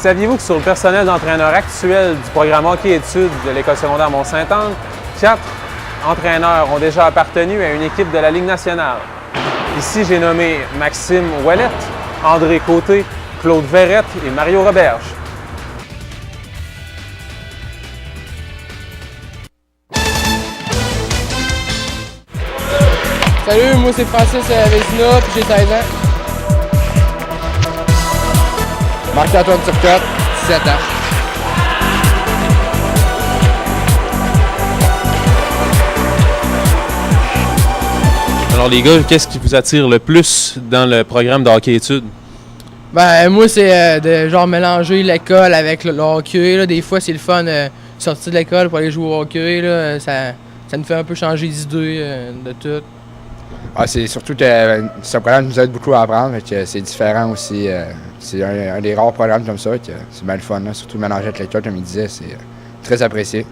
Saviez-vous que sur le personnel d'entraîneur actuel du programme hockey-études de l'École secondaire Mont-Sainte-Anne, 4 entraîneurs ont déjà appartenu à une équipe de la Ligue nationale? Ici, j'ai nommé Maxime Ouellette, André Côté, Claude Verrette et Mario Roberge. Salut, moi c'est Francis Vézina, puis j'ai 16 ans. Marc-Antoine Turcotte, 17 ans. Alors les gars, qu'est-ce qui vous attire le plus dans le programme de hockey-études? Ben moi c'est de genre mélanger l'école avec le hockey. Là. Des fois c'est le fun de sortir de l'école pour aller jouer au hockey. Là. Ça nous fait un peu changer d'idée de tout. Ah, c'est surtout que ce programme nous aide beaucoup à apprendre, que c'est différent aussi. C'est un des rares programmes comme ça, que c'est bien le fun, là. Surtout mélanger avec l'école, comme il disait, c'est très apprécié.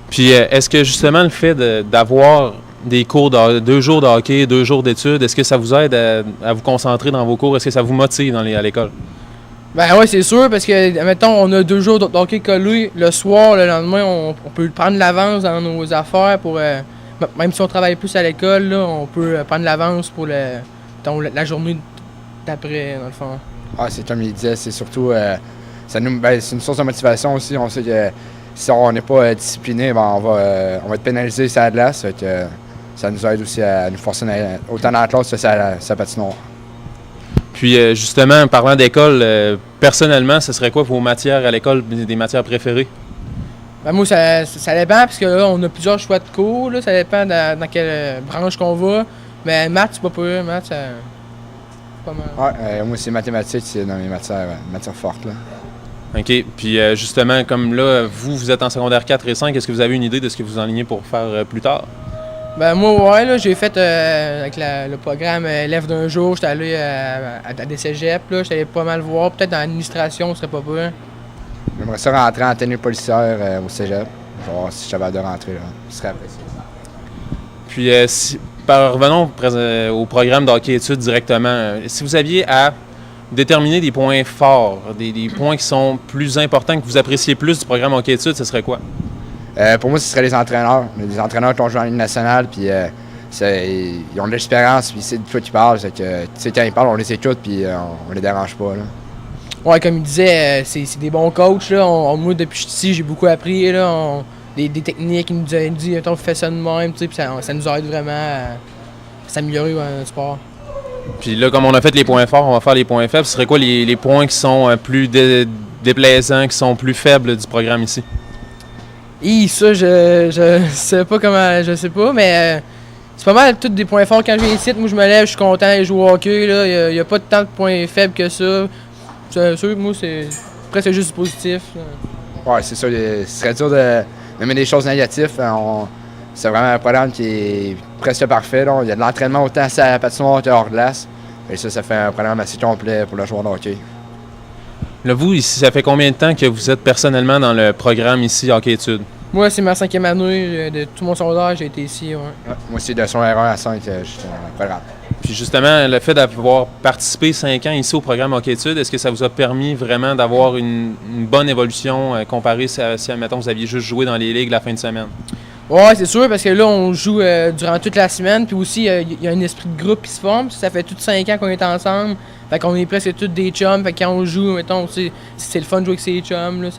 Puis est-ce que justement le fait d'avoir des cours de 2 jours de hockey, 2 jours d'études, est-ce que ça vous aide à vous concentrer dans vos cours? Est-ce que ça vous motive à l'école? Ben ouais, c'est sûr, parce que, mettons, on a 2 jours de hockey collés. Le soir, le lendemain, on peut prendre l'avance dans nos affaires pour... même si on travaille plus à l'école, là, on peut prendre l'avance pour la journée d'après, dans le fond. Ah, c'est comme il disait, c'est surtout... c'est une source de motivation aussi. On sait que si on n'est pas discipliné, on va être pénalisé sur la glace. Ça nous aide aussi à nous forcer autant dans la classe que sa patinoire. Puis justement, en parlant d'école, personnellement, ce serait quoi vos matières à l'école, des matières préférées? Ben moi, ça dépend, parce que là, on a plusieurs choix de cours. Là, ça dépend dans quelle branche qu'on va. Mais maths, c'est pas pire. Maths, c'est pas mal. Ouais, moi, c'est mathématiques, c'est dans mes matières fortes. Là. OK. Puis justement, comme là, vous êtes en secondaire 4 et 5, est-ce que vous avez une idée de ce que vous enlignez pour faire plus tard? Ben moi, ouais, là, j'ai fait avec le programme élève d'un jour, j'étais allé à des cégeps, là, j'étais allé pas mal voir. Peut-être dans l'administration, ce serait pas pire. J'aimerais ça rentrer en tenue policière au cégep. Je vais voir si je suis capable de rentrer, là. Ce serait apprécié. Puis, revenons au programme de hockey-études directement. Si vous aviez à déterminer des points forts, des points qui sont plus importants, que vous appréciez plus du programme hockey-études, ce serait quoi? Pour moi, ce serait les entraîneurs. Les entraîneurs qui ont joué en Ligue nationale, puis ils ont de l'expérience, puis c'est de quoi qu'ils parlent. C'est que, quand ils parlent, on les écoute, puis on les dérange pas. Là. Ouais, comme il disait, c'est des bons coachs. Là. Moi, depuis que je suis ici, j'ai beaucoup appris. Là. Des techniques, il nous dit, on fait ça de même, puis ça nous aide vraiment à s'améliorer dans le sport. Puis là, comme on a fait les points forts, on va faire les points faibles. Ce serait quoi les points qui sont plus déplaisants, qui sont plus faibles du programme ici? Ça, je sais pas comment, je sais pas, mais c'est pas mal tous des points forts. Quand je viens ici, moi je me lève, je suis content d'aller jouer au hockey. Il n'y a pas tant de points faibles que ça. C'est sûr que moi, après c'est juste positif. Ouais, c'est ça. Ce serait dur de mettre des choses négatives. C'est vraiment un programme qui est presque parfait. Là. Il y a de l'entraînement autant à la patinoire que hors glace. Et ça fait un programme assez complet pour le joueur de hockey. Là, vous, ici, ça fait combien de temps que vous êtes personnellement dans le programme ici, hockey-études? Moi, c'est ma 5e année de tout mon secondaire, j'ai été ici. Ouais. Moi, c'est de son R1 à 5, j'étais dans le programme. Puis justement, le fait d'avoir participé 5 ans ici au programme hockey-études, est-ce que ça vous a permis vraiment d'avoir une bonne évolution comparée si, admettons, vous aviez juste joué dans les ligues la fin de semaine? Ouais, c'est sûr, parce que là, on joue durant toute la semaine, puis aussi, il y a un esprit de groupe qui se forme. Ça fait tous 5 ans qu'on est ensemble. Fait qu'on est presque tous des chums. Fait que quand on joue, mettons, c'est le fun de jouer avec ses chums, là,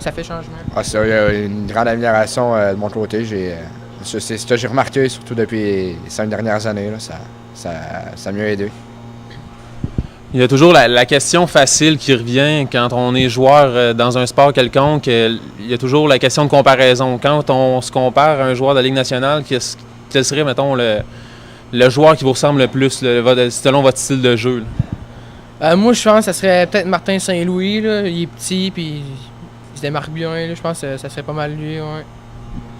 ça fait changement. Ah, ça, il y a une grande amélioration de mon côté. C'est ce que j'ai remarqué, surtout depuis les 5 dernières années. Là, ça a mieux aidé. Il y a toujours la question facile qui revient quand on est joueur dans un sport quelconque. Il y a toujours la question de comparaison. Quand on se compare à un joueur de la Ligue nationale, quel serait, mettons, le joueur qui vous ressemble le plus, selon votre style de jeu? Moi, je pense que ça serait peut-être Martin Saint-Louis. Là. Il est petit, puis il se démarque bien. Là. Je pense que ça serait pas mal lui. Ouais.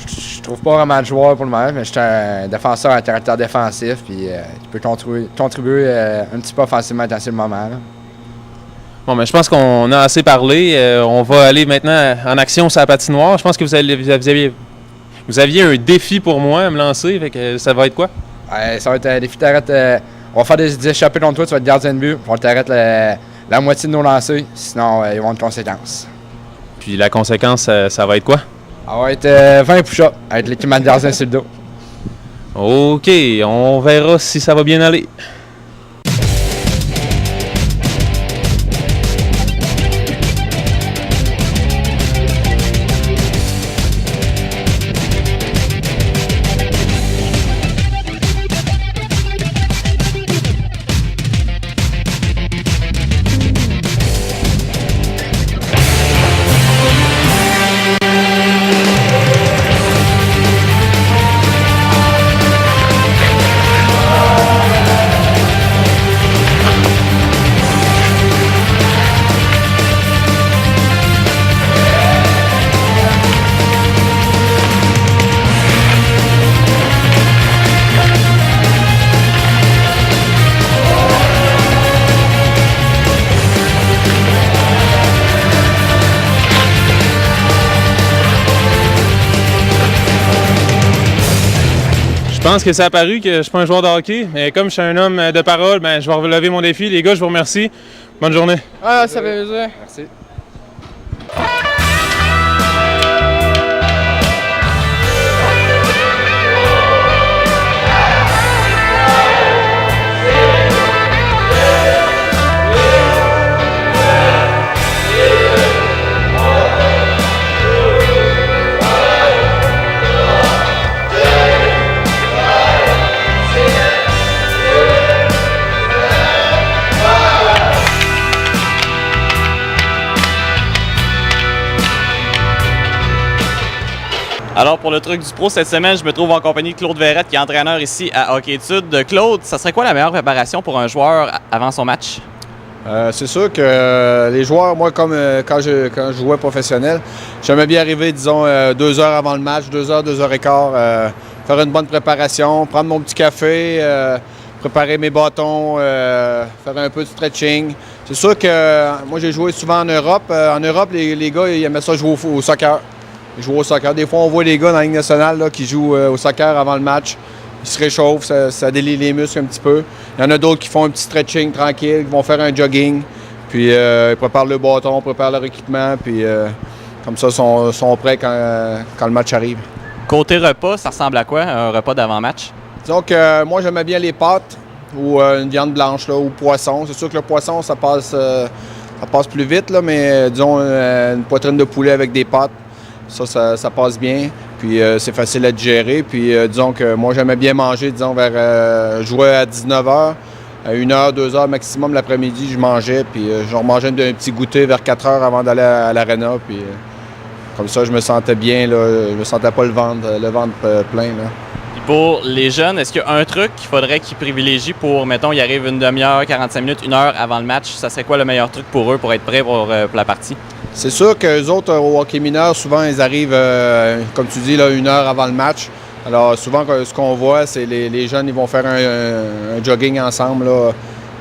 Je trouve pas vraiment de joueur pour le moment, mais je suis un défenseur à caractère défensif, puis qui peut contribuer un petit peu offensivement dans ce moment. Là. Bon, mais je pense qu'on a assez parlé. On va aller maintenant en action sur la patinoire. Je pense que vous aviez un défi pour moi à me lancer. Fait que ça va être quoi? Ça va être un défi. On va faire des échappées contre toi, tu vas être gardien de but. On t'arrête la moitié de nos lancers, sinon ils vont avoir une conséquence. Puis la conséquence, ça va être quoi? Ça va être 20 push-ups avec l'équipement de gardien sur le dos. OK, on verra si ça va bien aller. Je pense que ça a apparu que je suis pas un joueur de hockey, mais comme je suis un homme de parole, ben, je vais relever mon défi. Les gars, je vous remercie. Bonne journée. Ah, ça fait plaisir. Merci. Alors, pour le truc du pro, cette semaine, je me trouve en compagnie de Claude Verrette, qui est entraîneur ici à Hockey Études. Claude, ça serait quoi la meilleure préparation pour un joueur avant son match? C'est sûr que les joueurs, moi, comme quand je jouais professionnel, j'aimais bien arriver, disons, 2 heures avant le match, 2 heures, 2 heures et quart, faire une bonne préparation, prendre mon petit café, préparer mes bâtons, faire un peu de stretching. C'est sûr que moi, j'ai joué souvent en Europe. En Europe, les gars, ils aimaient ça jouer au soccer. Ils jouent au soccer. Des fois, on voit les gars dans la Ligue nationale là, qui jouent au soccer avant le match. Ils se réchauffent, ça délie les muscles un petit peu. Il y en a d'autres qui font un petit stretching tranquille, qui vont faire un jogging. Puis ils préparent le bâton, préparent leur équipement. Puis comme ça, ils sont prêts quand le match arrive. Côté repas, ça ressemble à quoi, un repas d'avant-match? Disons que moi, j'aimais bien les pâtes ou une viande blanche là, ou poisson. C'est sûr que le poisson, ça passe plus vite, là, mais disons une poitrine de poulet avec des pâtes. Ça passe bien, puis c'est facile à digérer. Puis disons que moi, j'aimais bien manger, disons, jouer à 19h, à 1h, 2h maximum l'après-midi, je mangeais, puis je remangeais un petit goûter vers 4h avant d'aller à l'aréna, puis comme ça, je me sentais bien, là, je me sentais pas le ventre plein, là. Puis pour les jeunes, est-ce qu'il y a un truc qu'il faudrait qu'ils privilégient pour, mettons, ils arrivent une demi-heure, 45 minutes, 1 heure avant le match? Ça serait quoi le meilleur truc pour eux pour être prêts pour la partie? C'est sûr qu'eux autres, au hockey mineur, souvent, ils arrivent, comme tu dis, là, 1 heure avant le match. Alors, souvent, ce qu'on voit, c'est les jeunes, ils vont faire un jogging ensemble là,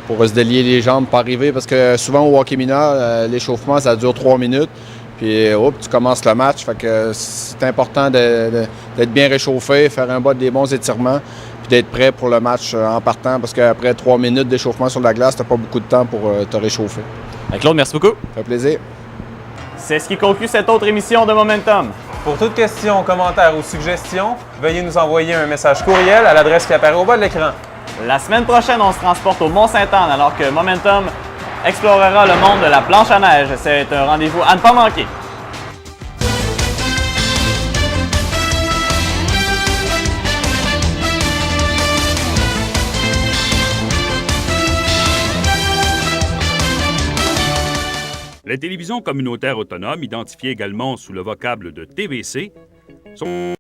pour se délier les jambes, pas arriver. Parce que souvent, au hockey mineur, l'échauffement, ça dure 3 minutes. Puis, tu commences le match. Fait que c'est important d'être bien réchauffé, faire des bons étirements, puis d'être prêt pour le match en partant. Parce qu'après 3 minutes d'échauffement sur la glace, tu n'as pas beaucoup de temps pour te réchauffer. Claude, merci beaucoup. Ça fait plaisir. C'est ce qui conclut cette autre émission de Momentum. Pour toute question, commentaire ou suggestion, veuillez nous envoyer un message courriel à l'adresse qui apparaît au bas de l'écran. La semaine prochaine, on se transporte au Mont-Sainte-Anne alors que Momentum explorera le monde de la planche à neige. C'est un rendez-vous à ne pas manquer. Les télévisions communautaires autonomes, identifiées également sous le vocable de TVC, sont